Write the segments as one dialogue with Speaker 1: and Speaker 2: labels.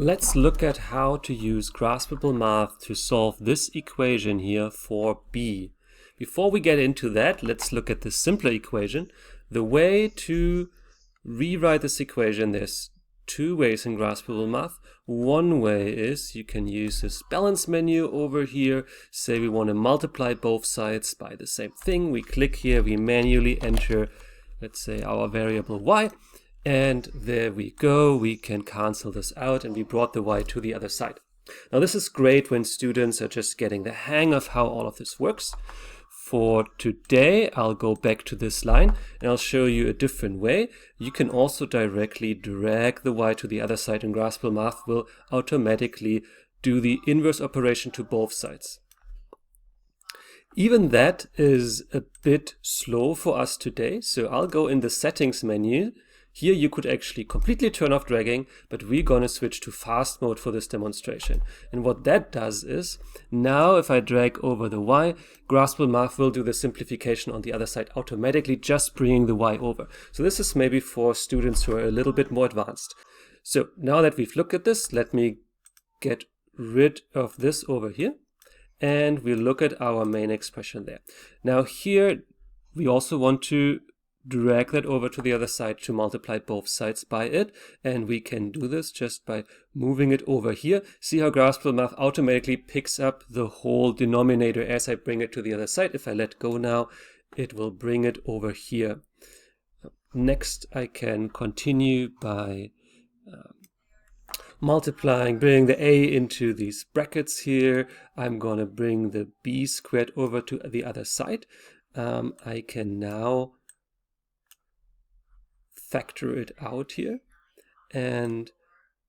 Speaker 1: Let's look at how to use Graspable Math to solve this equation here for b. Before we get into that, let's look at this simpler equation. The way to rewrite this equation, there's two ways in Graspable Math. One way is you can use this balance menu over here. Say we want to multiply both sides by the same thing. We click here, we manually enter, let's say, our variable y. And there we go, we can cancel this out and we brought the y to the other side. Now this is great when students are just getting the hang of how all of this works. For today, I'll go back to this line and I'll show you a different way. You can also directly drag the y to the other side, and Graspable Math will automatically do the inverse operation to both sides. Even that is a bit slow for us today, so I'll go in the settings menu. Here you could actually completely turn off dragging, but we're going to switch to fast mode for this demonstration. And what that does is, now if I drag over the y, Graspable Math will do the simplification on the other side automatically, just bringing the y over. So this is maybe for students who are a little bit more advanced. So now that we've looked at this, let me get rid of this over here. And we'll look at our main expression there. Now here, we also want to drag that over to the other side to multiply both sides by it, and we can do this just by moving it over here. See how Graspable Math automatically picks up the whole denominator as I bring it to the other side. If I let go now, it will bring it over here. Next, I can continue by multiplying, bringing the a into these brackets here. I'm going to bring the b squared over to the other side. I can now factor it out here and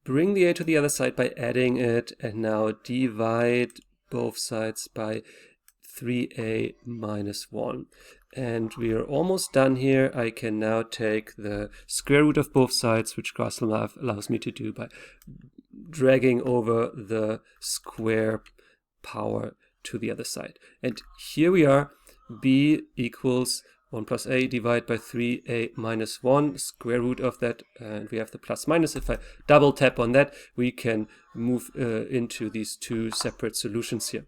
Speaker 1: bring the a to the other side by adding it, and now divide both sides by 3a minus 1. And we are almost done here. I can now take the square root of both sides, which Graspable Math allows me to do by dragging over the square power to the other side. And here we are, b equals 1 plus a divided by 3a minus 1, square root of that, and we have the plus minus. If I double tap on that, we can move into these two separate solutions here.